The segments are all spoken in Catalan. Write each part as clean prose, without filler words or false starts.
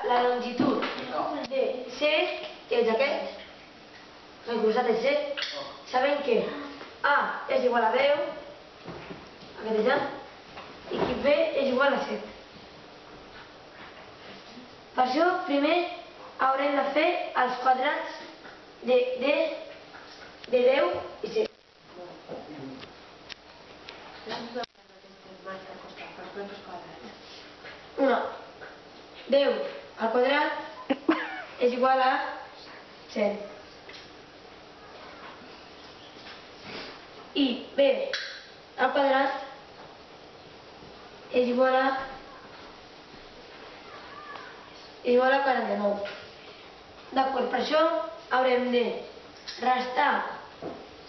la longitud de C, que és aquest, el costat de C, sabem que A és igual a 10, aquest és A, i que B és igual a 7. Per això, primer haurem de fer els quadrats de 10 i 7. Una, 10 al quadrat és igual a 100. I B al quadrat és igual a 49. D'acord, per això haurem de restar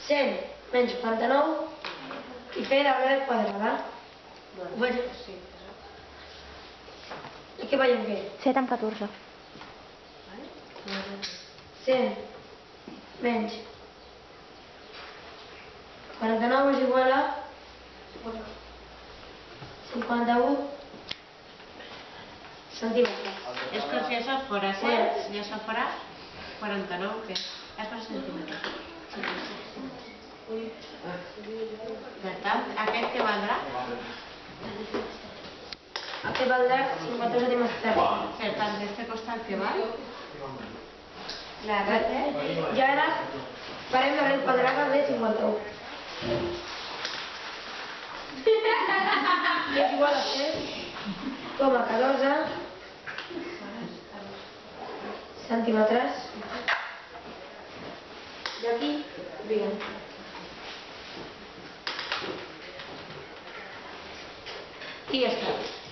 100 menys 49 i fer l'arrel quadrada. Ho faig? I què veiem què? 7 amb 14. 100 menys 49 és igual a 51 centímetres. És que si això fora 100, i això fora 49, què? És per centímetres. Per tant, aquest què valdrà? Aquest valdrà 52 centímetres. Per tant, d'este costat què val? I ara farem l'arrel quadrada de 51. I és igual a 7,14 centímetres. I aquí, diguem. I ja està.